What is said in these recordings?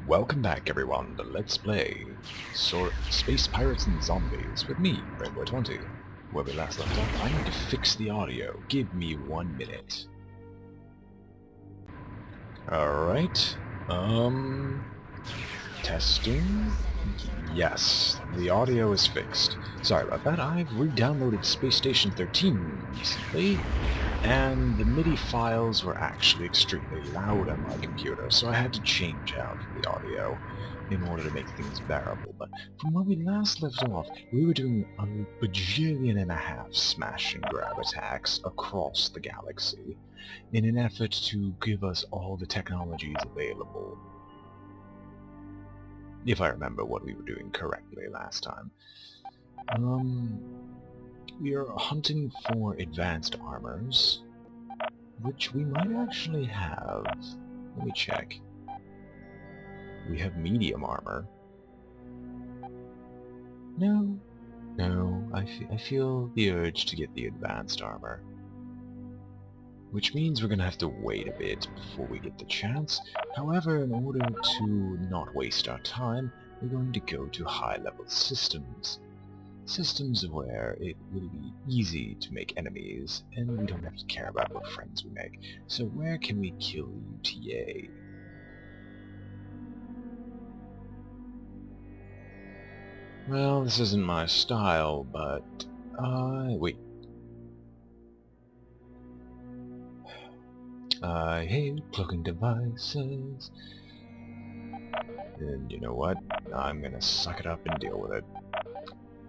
Welcome back everyone to Let's Play Space Pirates and Zombies with me, BrainBoy 20. Where we last left off, I need to fix the audio. Give me 1 minute. Alright, testing? Yes, the audio is fixed. Sorry about that, I've re-downloaded Space Station 13 recently, and the MIDI files were actually extremely loud on my computer, so I had to change out the audio in order to make things bearable. But from where we last left off, we were doing a bajillion and a half smash and grab attacks across the galaxy in an effort to give us all the technologies available. If I remember what we were doing correctly last time. We are hunting for advanced armors, which we might actually have. Let me check. We have medium armor. No, I feel the urge to get the advanced armor. Which means we're gonna have to wait a bit before we get the chance. However, in order to not waste our time, we're going to go to high-level systems. Systems where it will be easy to make enemies, and we don't have to care about what friends we make. So where can we kill UTA? Well, this isn't my style, but... wait. I hate cloaking devices. And you know what? I'm gonna suck it up and deal with it.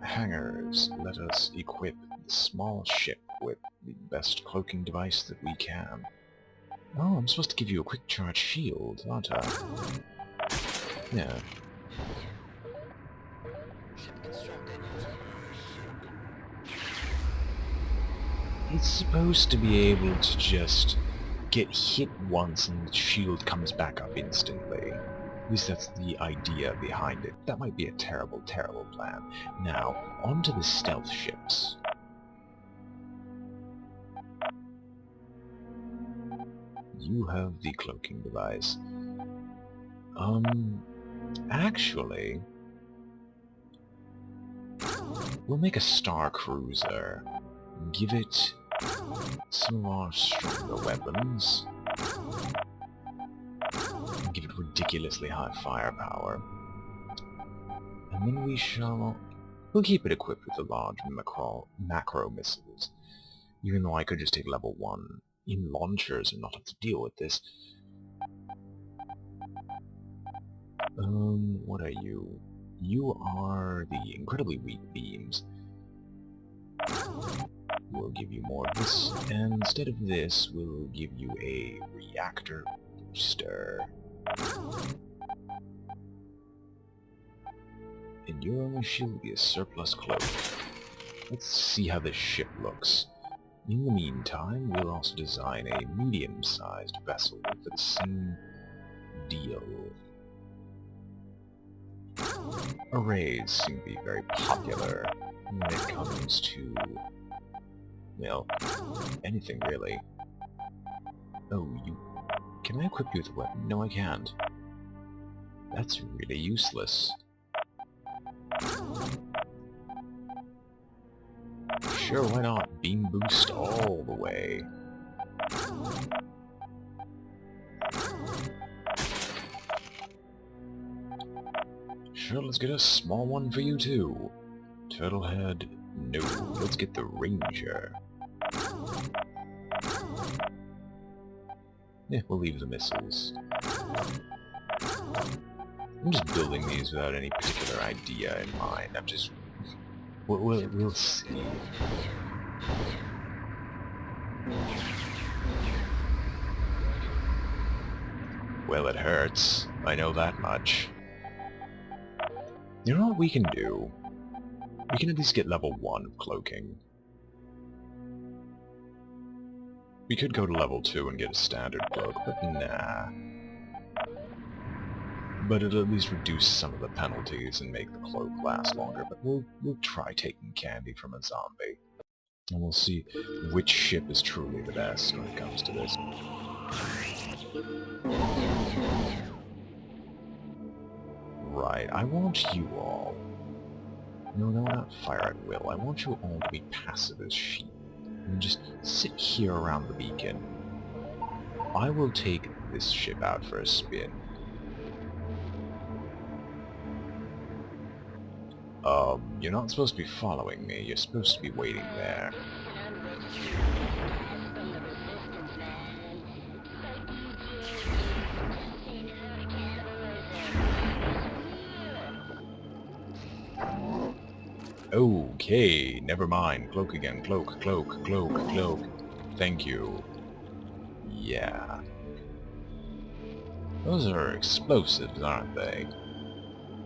Hangars, let us equip the small ship with the best cloaking device that we can. Oh, I'm supposed to give you a quick charge shield, aren't I? Yeah. It's supposed to be able to just get hit once and the shield comes back up instantly. At least that's the idea behind it. That might be a terrible, terrible plan. Now, onto the stealth ships. You have the cloaking device. Actually... we'll make a star cruiser. Give it some of our stronger weapons. And give it ridiculously high firepower. And then we'll keep it equipped with the large macro missiles. Even though I could just take level 1 in launchers and not have to deal with this. What are you? You are the incredibly weak beams. We'll give you more of this, and instead of this, we'll give you a reactor booster. And your only shield will be a surplus cloak. Let's see how this ship looks. In the meantime, we'll also design a medium-sized vessel for the same deal. Arrays seem to be very popular when it comes to, well, anything really. Oh, can I equip you with a weapon? No, I can't. That's really useless. Sure, why not? Beam boost all the way. Sure, let's get a small one for you too. Turtlehead, no. Let's get the Ranger. Yeah, we'll leave the missiles. I'm just building these without any particular idea in mind. I'm just... We'll see. Well, it hurts. I know that much. You know what we can do? We can at least get level 1 of cloaking. We could go to level 2 and get a standard cloak, but nah. But it'll at least reduce some of the penalties and make the cloak last longer, but we'll try taking candy from a zombie. And we'll see which ship is truly the best when it comes to this. Right, I want you all... No, not fire at will. I want you all to be passive as sheep. And just sit here around the beacon. I will take this ship out for a spin. You're not supposed to be following me. You're supposed to be waiting there. Okay, never mind. Cloak again. Cloak, cloak, cloak, cloak. Thank you. Yeah. Those are explosives, aren't they?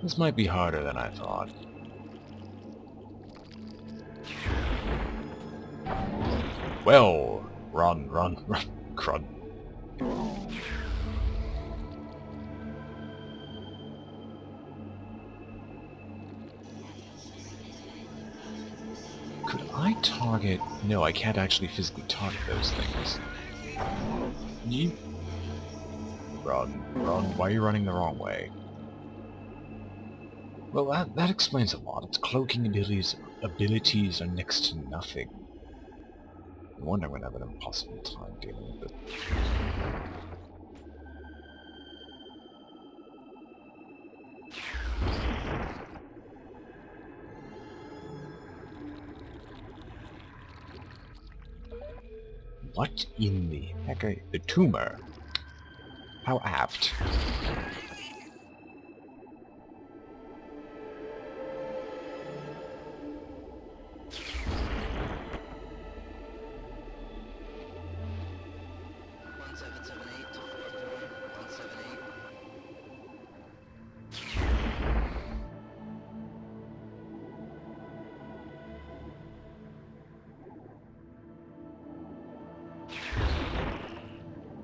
This might be harder than I thought. Well, run, crud. Could I target... No, I can't actually physically target those things. Yeep. Run. Why are you running the wrong way? Well, that explains a lot. Its cloaking abilities are next to nothing. I wonder I'm going to have an impossible time dealing with it. What in the heck are... The tumor? How apt.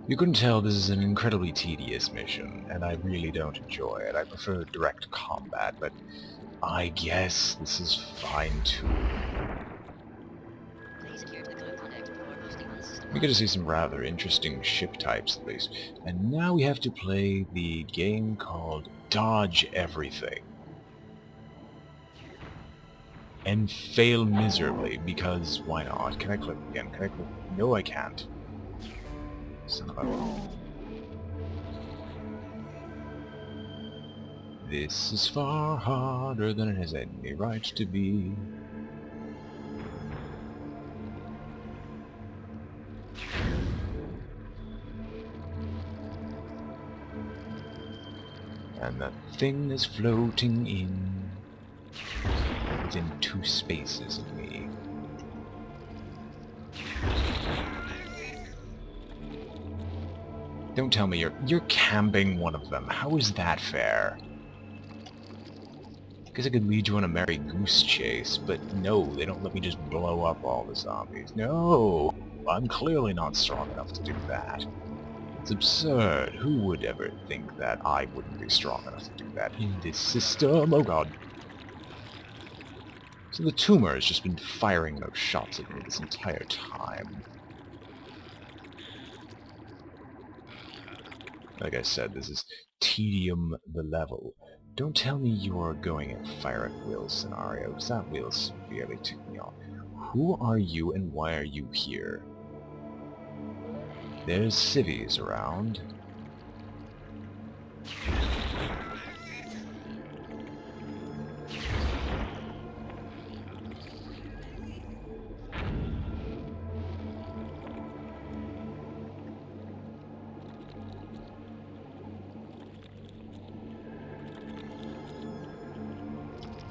You can tell this is an incredibly tedious mission, and I really don't enjoy it. I prefer direct combat, but I guess this is fine too. We get to see some rather interesting ship types at least. And now we have to play the game called Dodge Everything. And fail miserably, because why not? Can I click again? Can I click? No, I can't. Son of a... This is far harder than it has any right to be. And that thing is floating in within 2 spaces of me. Don't tell me you're camping one of them. How is that fair? Guess I could lead you on a merry goose chase, but no, they don't let me just blow up all the zombies. No! I'm clearly not strong enough to do that. It's absurd. Who would ever think that I wouldn't be strong enough to do that in this system? Oh god. So the tumor has just been firing those shots at me this entire time. Like I said, this is tedium the level. Don't tell me you're going at fire at will scenarios. That will severely tick me off. Who are you and why are you here? There's civvies around.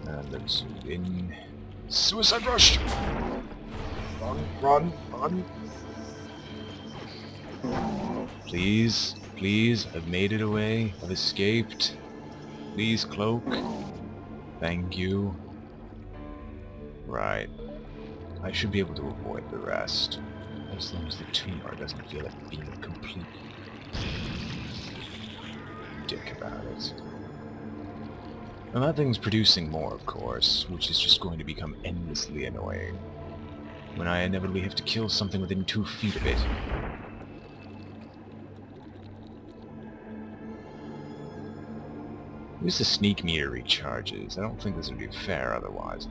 And let's zoom in. Suicide rush! Run! Please, I've made it away. I've escaped. Please, cloak. Thank you. Right. I should be able to avoid the rest. As long as the tumor doesn't feel like being a complete dick about it. And that thing's producing more, of course, which is just going to become endlessly annoying. When I inevitably have to kill something within 2 feet of it. least the sneak meter recharges. I don't think this would be fair otherwise.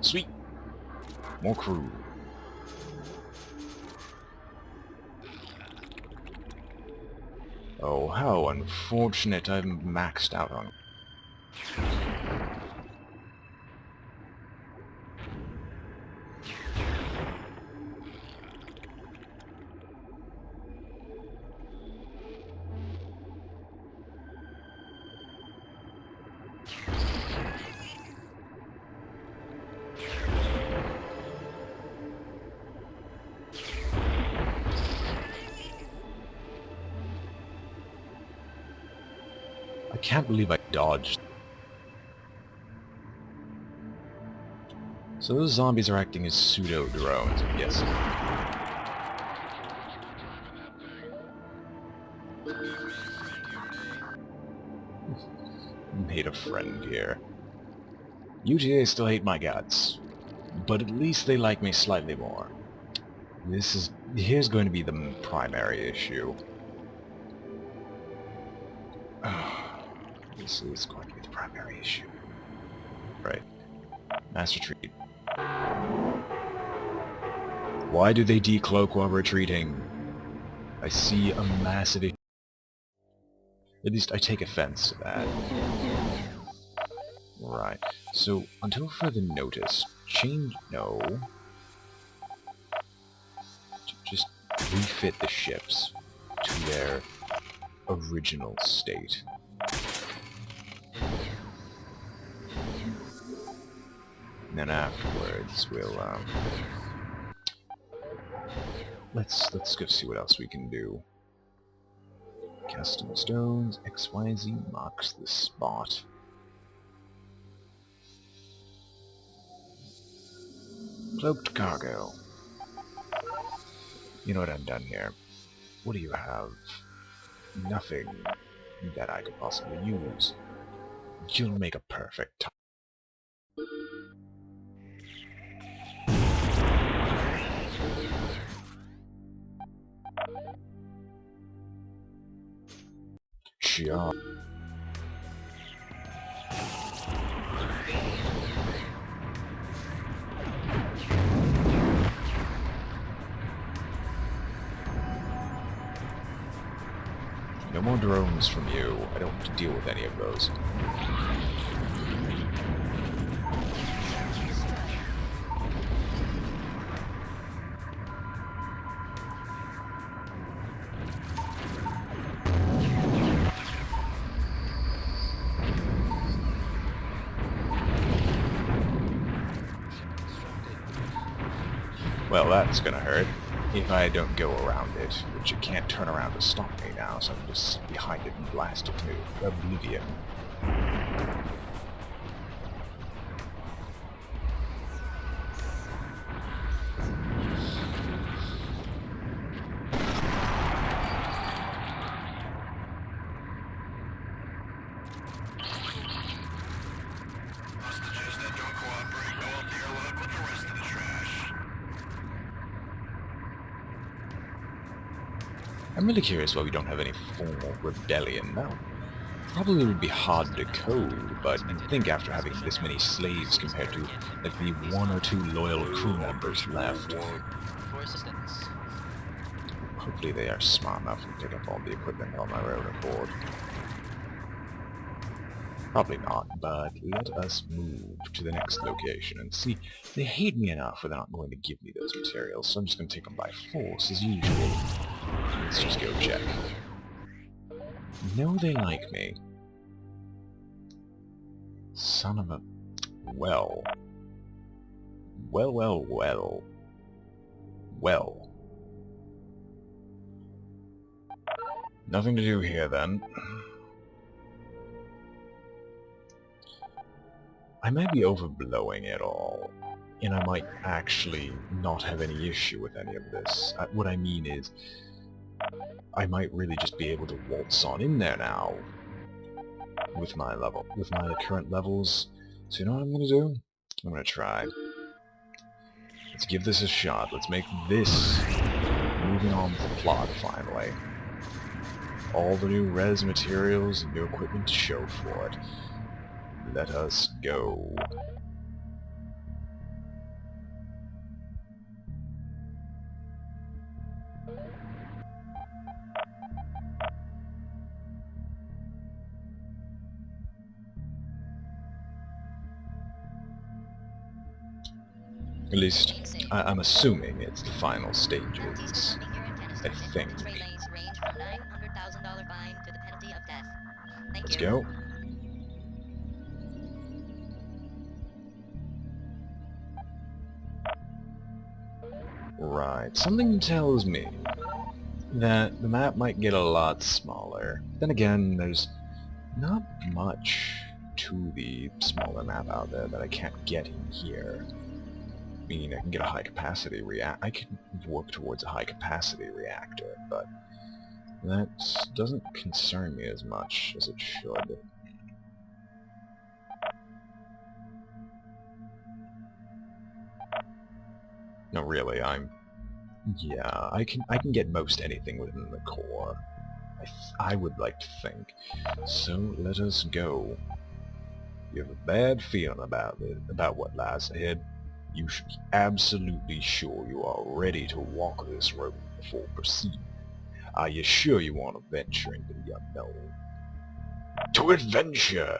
Sweet! More crew. Oh, how unfortunate I'm maxed out on. I can't believe I dodged. So those zombies are acting as pseudo-drones, I'm guessing. Made a friend here. UTA still hate my guts, but at least they like me slightly more. Here's going to be the primary issue. This is going to be the primary issue. Right. Mass retreat. Why do they decloak while retreating? I see a massive issue. At least I take offense to that. Right. So, until further notice, no. Just refit the ships to their original state. And then afterwards, we'll, let's go see what else we can do. Custom stones, XYZ marks the spot. Cloaked cargo. You know what, I'm done here. What do you have? Nothing that I could possibly use. You'll make a perfect time. Sure. No more drones from you. I don't have to deal with any of those. Well, that's gonna hurt. If I don't go around it, which it can't turn around to stop me now, so I can just sit behind it and blast it to oblivion. I'm really curious why we don't have any formal rebellion now. Probably would be hard to code, but you'd think after having this many slaves compared to like the 1 or 2 loyal crew members left. Hopefully they are smart enough to pick up all the equipment on their own accord. Probably not, but let us move to the next location and see. They hate me enough where they're not going to give me those materials, so I'm just going to take them by force as usual. Let's just go check. No, they like me. Son of a... Well. Well. Nothing to do here, then. I might be overblowing it all, and I might actually not have any issue with any of this. What I mean is, I might really just be able to waltz on in there now with my current levels. So you know what I'm gonna do? I'm gonna try. Let's give this a shot. Let's make this move moving on with the plot, finally. All the new res materials and new equipment to show for it. Let us go. At least, I'm assuming it's the final stages. I think. Let's go. Right, something tells me that the map might get a lot smaller. Then again, there's not much to the smaller map out there that I can't get in here. I mean, I can get a high-capacity I can work towards a high-capacity reactor, but that doesn't concern me as much as it should. No, really, yeah, I can get most anything within the core. I would like to think. So, let us go. You have a bad feeling about what lies ahead. You should be absolutely sure you are ready to walk this road before proceeding. Are you sure you want to venture into the unknown? To adventure!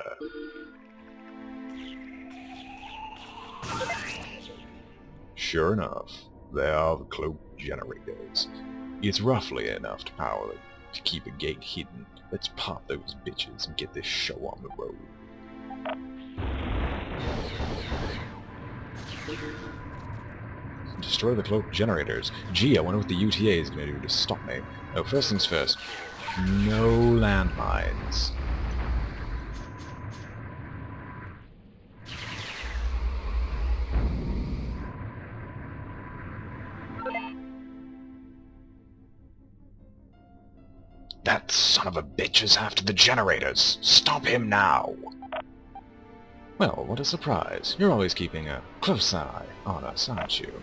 Sure enough, there are the cloak generators. It's roughly enough to keep a gate hidden. Let's pop those bitches and get this show on the road. Destroy the cloak generators. Gee, I wonder what the UTA is going to do to stop me. Oh, first things first. No landmines. That son of a bitch is after the generators. Stop him now! Well, what a surprise. You're always keeping a close eye on us, aren't you?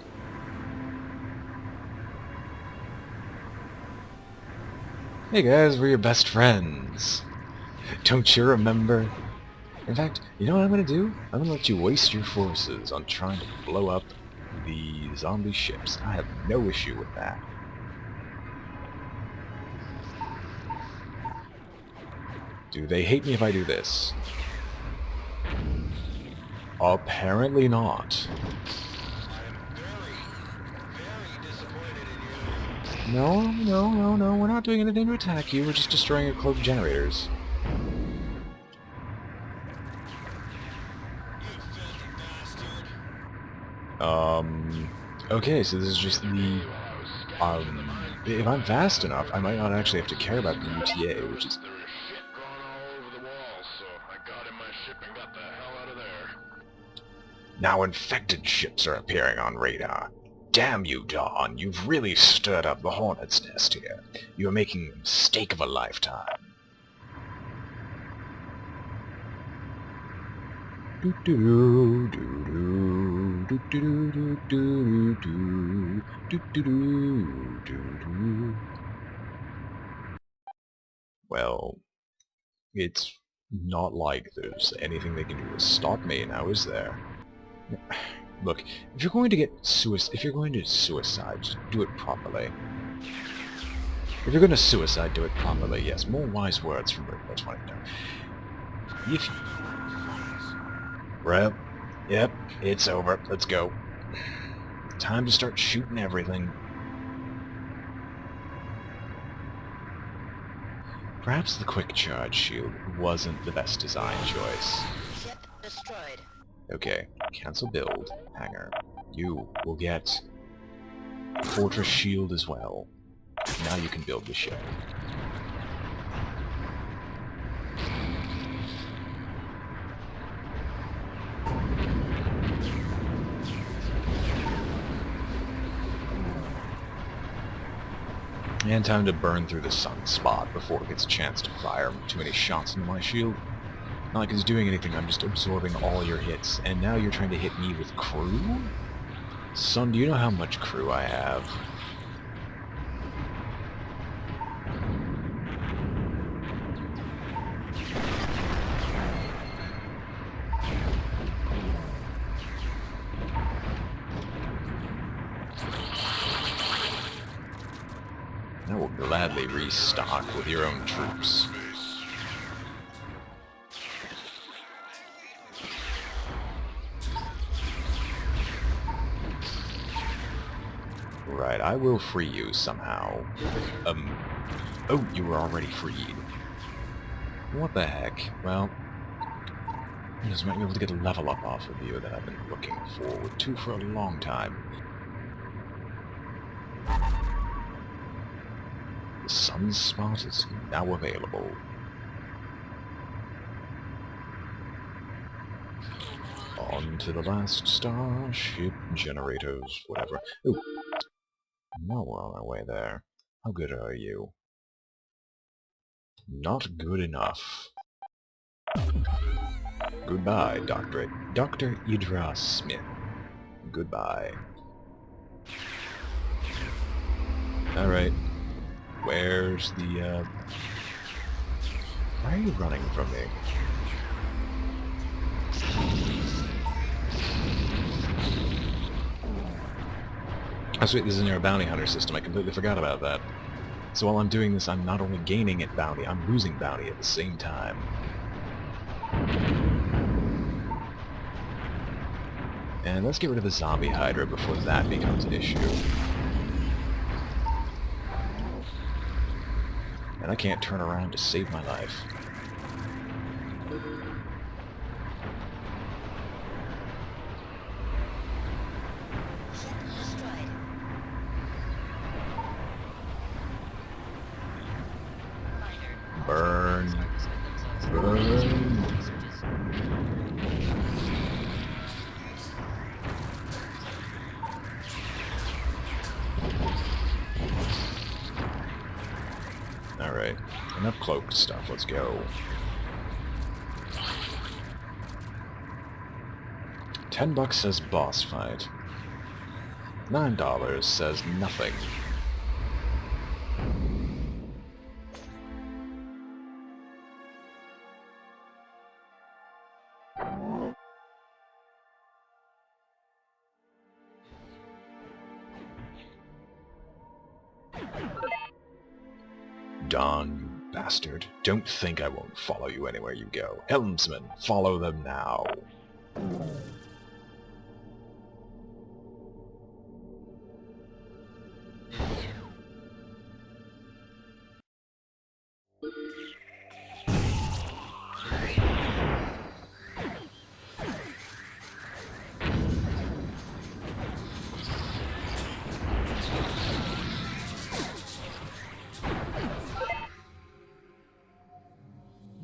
Hey guys, we're your best friends. Don't you remember? In fact, you know what I'm gonna do? I'm gonna let you waste your forces on trying to blow up the zombie ships. I have no issue with that. Do they hate me if I do this? Apparently not. No, we're not doing anything to attack you, we're just destroying your cloak generators. Okay, so this is just the, if I'm fast enough, I might not actually have to care about the UTA, which is... Now infected ships are appearing on radar. Damn you, Dawn, you've really stirred up the hornet's nest here. You are making a mistake of a lifetime. Well, it's not like there's anything they can do to stop me now, is there? Look, if you're going to suicide, just do it properly. If you're going to suicide, do it properly. Yes, more wise words from BrainBoy 20. If Right. Yep, it's over. Let's go. Time to start shooting everything. Perhaps the quick charge shield wasn't the best design choice. Ship destroyed. Okay, cancel build, hangar. You will get fortress shield as well. Now you can build the ship. And time to burn through the sunspot before it gets a chance to fire too many shots into my shield. Not like it's doing anything, I'm just absorbing all your hits. And now you're trying to hit me with crew? Son, do you know how much crew I have? I will gladly restock with your own troops. Right, I will free you somehow. Oh, you were already freed. What the heck? Well, I just might be able to get a level up off of you that I've been looking forward to for a long time. The sunspot is now available. On to the last starship generators, whatever. Ooh. Now we're on our way there. How good are you? Not good enough. Goodbye, Dr. Idra Smith. Goodbye. Alright. Where's the, Why are you running from me? Oh sweet, this is near a bounty hunter system. I completely forgot about that. So while I'm doing this, I'm not only gaining at bounty, I'm losing bounty at the same time. And let's get rid of the zombie hydra before that becomes an issue. And I can't turn around to save my life. Burn. Burn. Alright, enough cloak stuff, let's go. $10 says boss fight. $9 says nothing. Don, you bastard. Don't think I won't follow you anywhere you go. Helmsman, follow them now.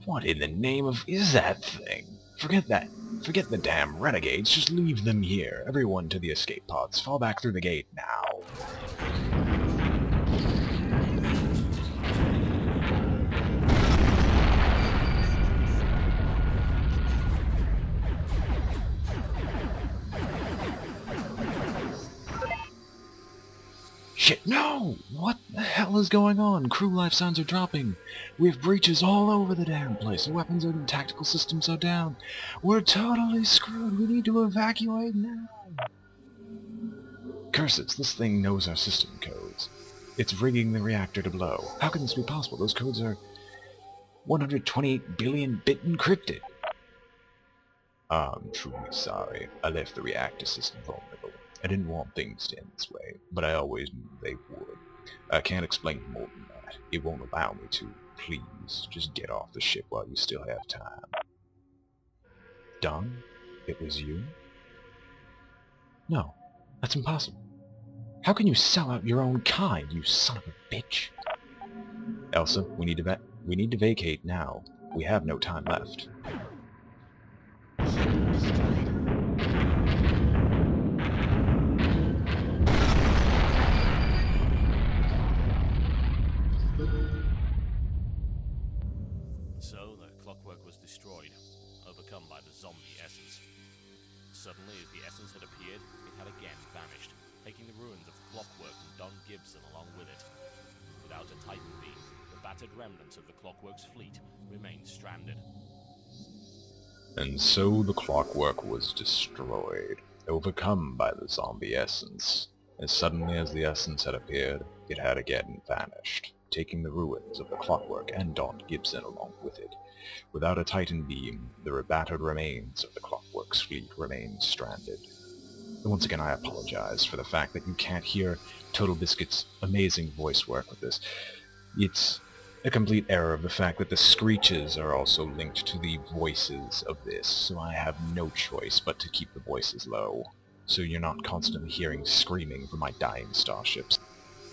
What in the name of is that thing? Forget that. Forget the damn renegades. Just leave them here. Everyone to the escape pods. Fall back through the gate now. Shit, no! What the hell is going on? Crew life signs are dropping. We have breaches all over the damn place. The weapons and tactical systems are down. We're totally screwed. We need to evacuate now. Curses, this thing knows our system codes. It's rigging the reactor to blow. How can this be possible? Those codes are 128 billion bit encrypted. I'm truly sorry. I left the reactor system vulnerable. I didn't want things to end this way, but I always knew they would. I can't explain more than that. It won't allow me to. Please, just get off the ship while you still have time. Don? It was you? No, that's impossible. How can you sell out your own kind, you son of a bitch? Elsa, we need to vacate now. We have no time left. So, the clockwork was destroyed, overcome by the zombie essence. Suddenly, as the essence had appeared, it had again vanished, taking the ruins of Clockwork and Don Gibson along with it. Without a Titan beam, the battered remnants of the Clockwork's fleet remained stranded. And so the Clockwork was destroyed, overcome by the zombie essence. As suddenly as the essence had appeared, it had again vanished, taking the ruins of the Clockwork and Don Gibson along with it. Without a Titan beam, the battered remains of the Clockwork's fleet remained stranded. Once again, I apologize for the fact that you can't hear Total Biscuit's amazing voice work with this. It's a complete error of the fact that the screeches are also linked to the voices of this, so I have no choice but to keep the voices low, so you're not constantly hearing screaming from my dying starships.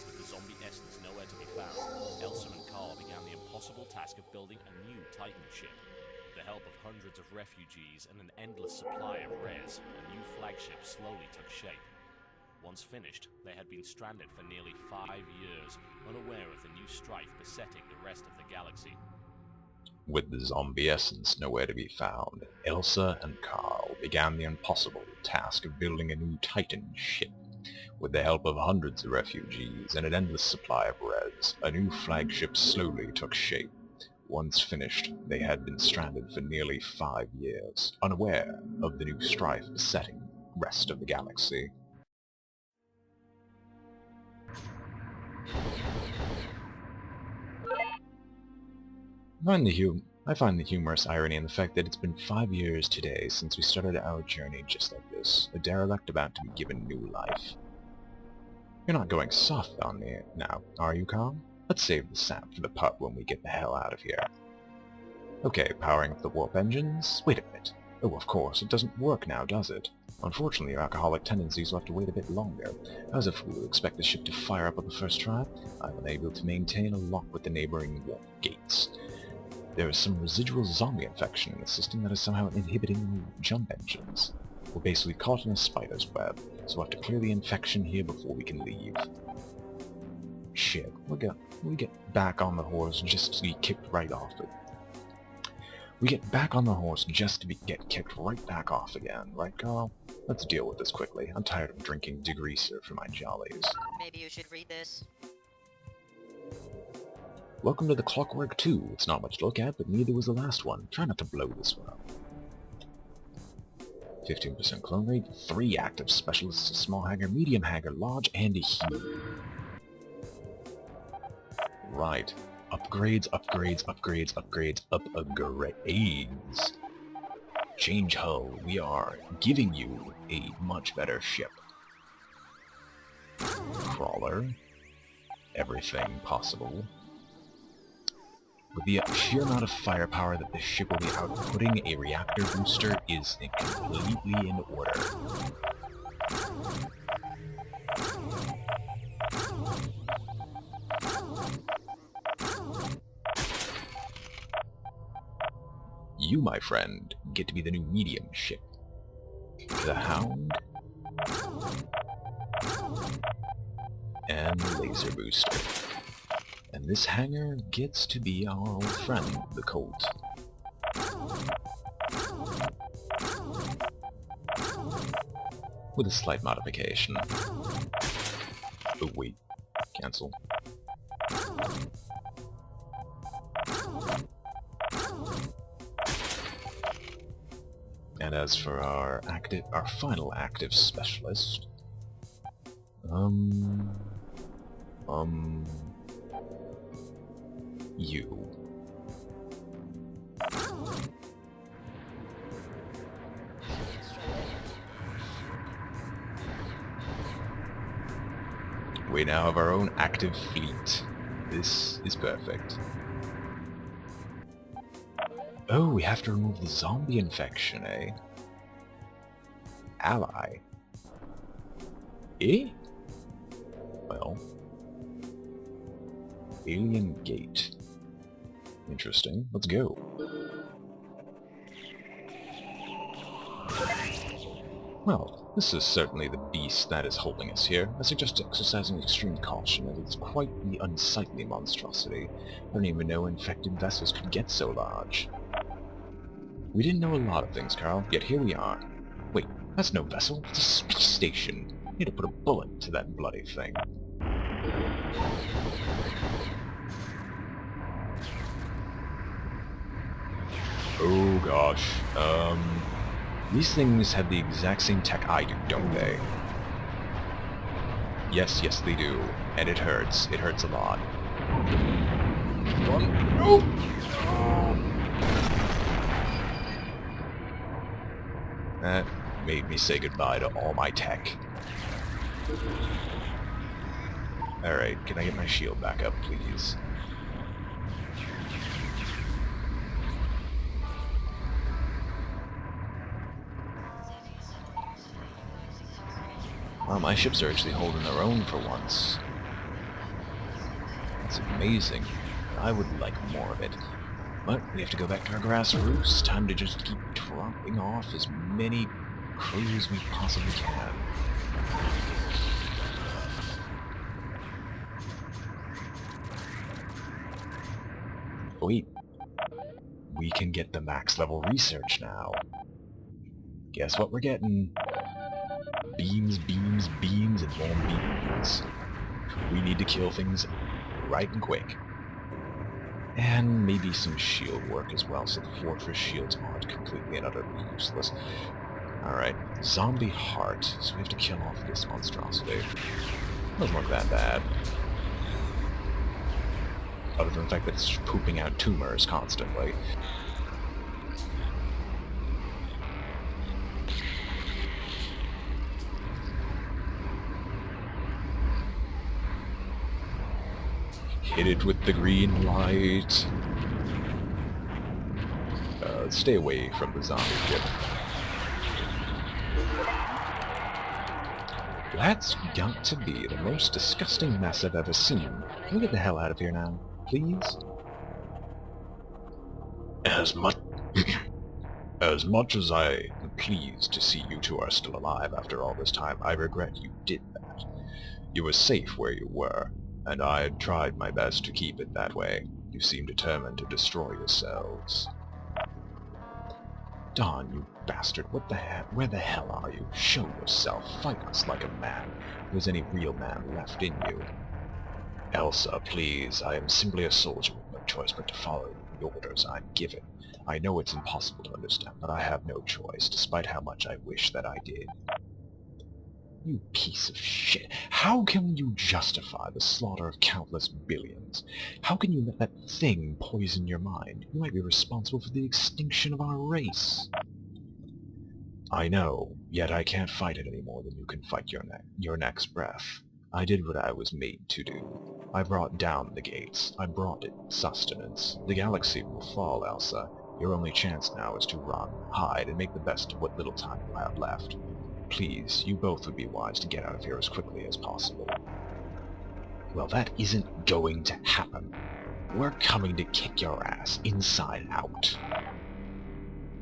With the zombie essence nowhere to be found, Elsa and Carl began the impossible task of building a new Titan ship. With the help of hundreds of refugees and an endless supply of Rez, a new flagship slowly took shape. Once finished, they had been stranded for nearly 5 years, unaware of the new strife besetting the rest of the galaxy. With the zombie essence nowhere to be found, Elsa and Carl began the impossible task of building a new Titan ship. With the help of hundreds of refugees and an endless supply of Rez, a new flagship slowly took shape. Once finished, they had been stranded for nearly 5 years, unaware of the new strife besetting the rest of the galaxy. I find the humorous irony in the fact that it's been 5 years today since we started our journey just like this, a derelict about to be given new life. You're not going soft on me now, are you, Carl? Let's save the sap for the pup when we get the hell out of here. Okay, powering up the warp engines? Wait a minute. Oh, of course, it doesn't work now, does it? Unfortunately, your alcoholic tendencies will have to wait a bit longer. I was a fool to expect the ship to fire up on the first try. I'm unable to maintain a lock with the neighboring warp gates. There is some residual zombie infection in the system that is somehow inhibiting the jump engines. We're basically caught in a spider's web, so we'll have to clear the infection here before we can leave. Shit, we get back on the horse just to be kicked right off it. We get back on the horse just to get kicked right back off again, right, Carl? Let's deal with this quickly. I'm tired of drinking degreaser for my jollies. Maybe you should read this. Welcome to the Clockwork 2. It's not much to look at, but neither was the last one. Try not to blow this one up. 15% clone rate, 3 active specialists, a small hangar, medium hangar, large, and a huge. Right. Upgrades, upgrades, upgrades, upgrades, upgrades. Change hull. We are giving you a much better ship. Crawler. Everything possible. With the sheer amount of firepower that this ship will be outputting, a reactor booster is completely in order. You, my friend, get to be the new medium ship. The Hound. And the laser booster. And this hangar gets to be our old friend, the Colt. With a slight modification. Oh wait, cancel. And as for our final active specialist, you. We now have our own active fleet. This is perfect. Oh, we have to remove the zombie infection, eh? Ally. Eh? Well. Alien Gate. Interesting. Let's go. Well, this is certainly the beast that is holding us here. I suggest exercising extreme caution, as it's quite the unsightly monstrosity. I don't even know infected vessels could get so large. We didn't know a lot of things, Carl, yet here we are. Wait, that's no vessel, it's a space station. I need to put a bullet to that bloody thing. Oh gosh, these things have the exact same tech I do, don't they? Yes, yes they do. And it hurts. It hurts a lot. Run. No! That made me say goodbye to all my tech. Alright, can I get my shield back up, please? Well, my ships are actually holding their own for once. That's amazing. I would like more of it. But we have to go back to our grass roots. Time to just keep dropping off as many crews as we possibly can. Wait. We can get the max level research now. Guess what we're getting? Beams, beams, beams, and more beams. We need to kill things right and quick. And maybe some shield work as well, so the fortress shields aren't completely and utterly useless. Alright, zombie heart, so we have to kill off this monstrosity. Doesn't look that bad. Other than the fact that it's pooping out tumors constantly. Hit it with the green light. Stay away from the zombie ship. That's got to be the most disgusting mess I've ever seen. Can we get the hell out of here now, please? As much as I am pleased to see you two are still alive after all this time, I regret you did that. You were safe where you were, and I had tried my best to keep it that way. You seem determined to destroy yourselves. Don, you bastard, what the hell? Where the hell are you? Show yourself. Fight us like a man. If there's any real man left in you. Elsa, please. I am simply a soldier with no choice but to follow the orders I'm given. I know it's impossible to understand, but I have no choice, despite how much I wish that I did. You piece of shit. How can you justify the slaughter of countless billions? How can you let that thing poison your mind? You might be responsible for the extinction of our race. I know, yet I can't fight it any more than you can fight your next breath. I did what I was made to do. I brought down the gates. I brought it sustenance. The galaxy will fall, Elsa. Your only chance now is to run, hide, and make the best of what little time you have left. Please, you both would be wise to get out of here as quickly as possible. Well, that isn't going to happen. We're coming to kick your ass inside out.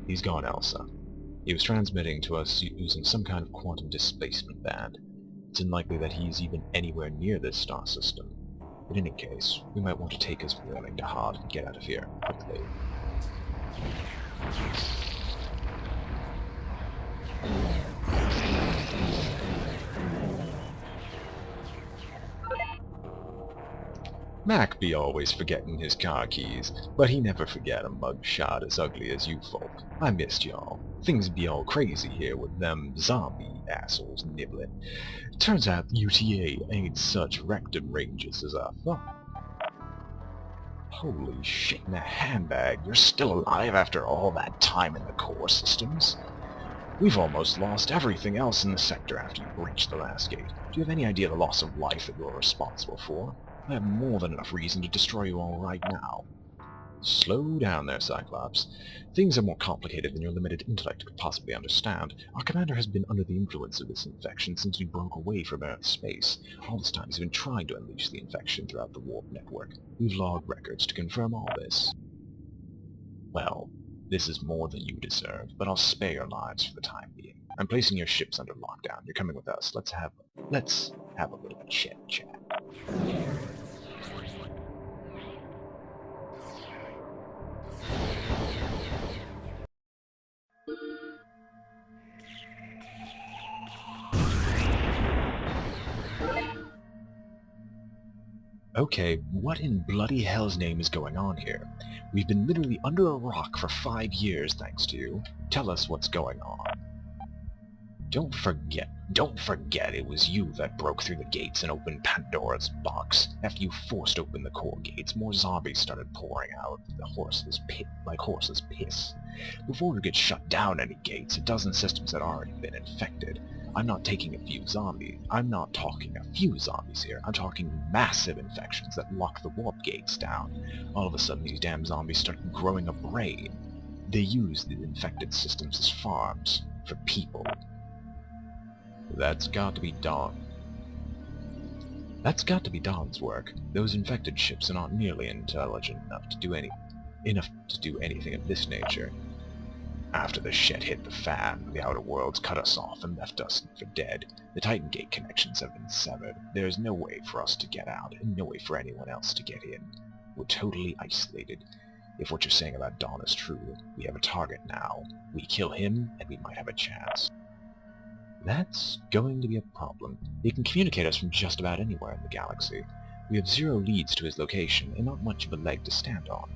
He's gone, Elsa. He was transmitting to us using some kind of quantum displacement band. It's unlikely that he's even anywhere near this star system. In any case, we might want to take his warning to heart and get out of here quickly. Mac be always forgetting his car keys, but he never forget a mugshot as ugly as you folk. I missed y'all. Things be all crazy here with them zombie assholes nibbling. Turns out UTA ain't such rectum ranges as I thought. Holy shit in a handbag, you're still alive after all that time in the core systems? We've almost lost everything else in the sector after you breached the last gate. Do you have any idea the loss of life that you're responsible for? I have more than enough reason to destroy you all right now. Slow down there, Cyclops. Things are more complicated than your limited intellect could possibly understand. Our commander has been under the influence of this infection since we broke away from Earth space. All this time he's been trying to unleash the infection throughout the warp network. We've logged records to confirm all this. Well, this is more than you deserve, but I'll spare your lives for the time being. I'm placing your ships under lockdown. You're coming with us. Let's have a little chit-chat. Okay, what in bloody hell's name is going on here? We've been literally under a rock for 5 years, thanks to you. Tell us what's going on. Don't forget, Don't forget it was you that broke through the gates and opened Pandora's box. After you forced open the core gates, more zombies started pouring out like horses piss. Before we could shut down any gates, a dozen systems had already been infected. I'm not talking a few zombies here. I'm talking massive infections that lock the warp gates down. All of a sudden, these damn zombies started growing a brain. They use the infected systems as farms for people. That's got to be Dawn. That's got to be Dawn's work. Those infected ships are not nearly intelligent enough to do anything of this nature. After the shit hit the fan, the outer worlds cut us off and left us for dead. The Titan Gate connections have been severed. There is no way for us to get out, and no way for anyone else to get in. We're totally isolated. If what you're saying about Dawn is true, we have a target now. We kill him, and we might have a chance. That's going to be a problem. He can communicate us from just about anywhere in the galaxy. We have 0 leads to his location, and not much of a leg to stand on.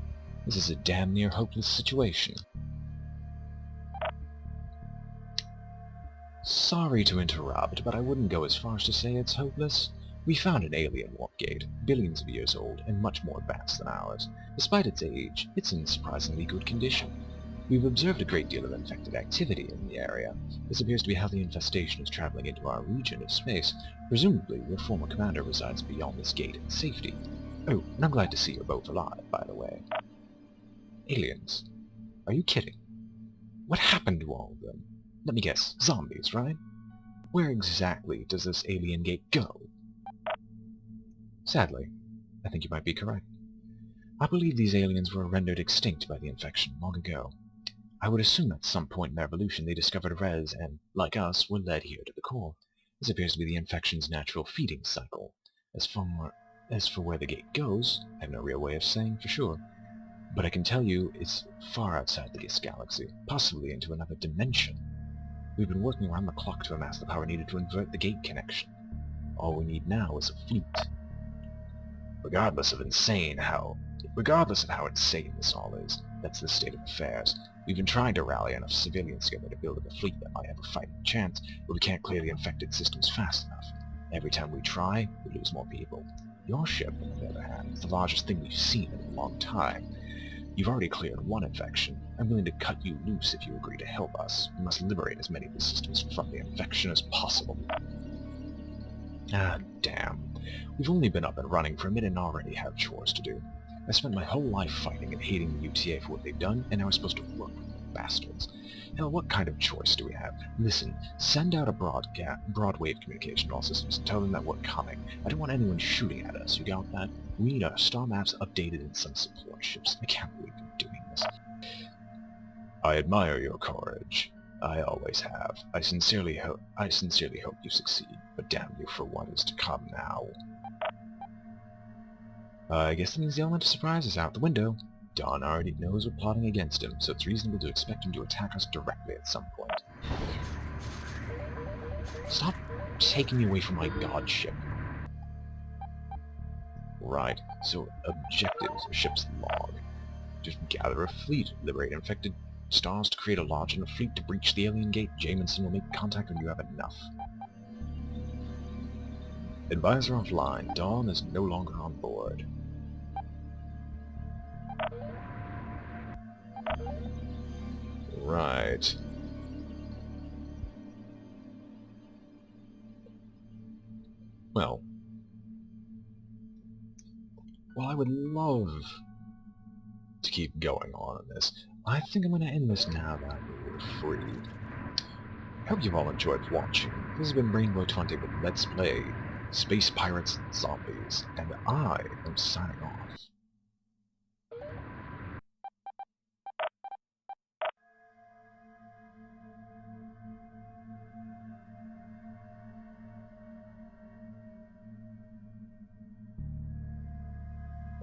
This is a damn near hopeless situation. Sorry to interrupt, but I wouldn't go as far as to say it's hopeless. We found an alien warp gate, billions of years old, and much more advanced than ours. Despite its age, it's in surprisingly good condition. We've observed a great deal of infected activity in the area. This appears to be how the infestation is traveling into our region of space. Presumably, your former commander resides beyond this gate in safety. Oh, and I'm glad to see you're both alive, by the way. Aliens? Are you kidding? What happened to all of them? Let me guess, zombies, right? Where exactly does this alien gate go? Sadly, I think you might be correct. I believe these aliens were rendered extinct by the infection long ago. I would assume at some point in their evolution they discovered Rez and, like us, were led here to the core. This appears to be the infection's natural feeding cycle. As for where the gate goes, I have no real way of saying for sure. But I can tell you it's far outside this galaxy, possibly into another dimension. We've been working around the clock to amass the power needed to invert the gate connection. All we need now is a fleet. Regardless of how insane this all is, that's the state of affairs. We've been trying to rally enough civilians together to build up a fleet that might have a fighting chance, but we can't clear the infected systems fast enough. Every time we try, we lose more people. Your ship, on the other hand, is the largest thing we've seen in a long time. You've already cleared one infection. I'm willing to cut you loose if you agree to help us. We must liberate as many of the systems from the infection as possible. Ah, damn. We've only been up and running for a minute and already have chores to do. I spent my whole life fighting and hating the UTA for what they've done, and now we're supposed to work with them bastards. Hell, what kind of choice do we have? Listen, send out a broadwave communication to all systems and tell them that we're coming. I don't want anyone shooting at us, you got that? We need our star maps updated and some support ships. I can't believe you're doing this. I admire your courage. I always have. I sincerely hope you succeed, but damn you for what is to come now. I guess that means the element of surprise is out the window. Don already knows we're plotting against him, so it's reasonable to expect him to attack us directly at some point. Stop taking me away from my god ship. Right, so objectives of ship's log. Just gather a fleet, liberate infected stars to create a large enough fleet to breach the alien gate. Jamison will make contact when you have enough. Advisor offline. Dawn is no longer on board. Right. Well, I would love to keep going on in this. I think I'm going to end this now that we're free. I hope you all enjoyed watching. This has been BrainBoy 20 with Let's Play Space Pirates and Zombies, and I am signing off.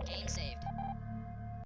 Game save.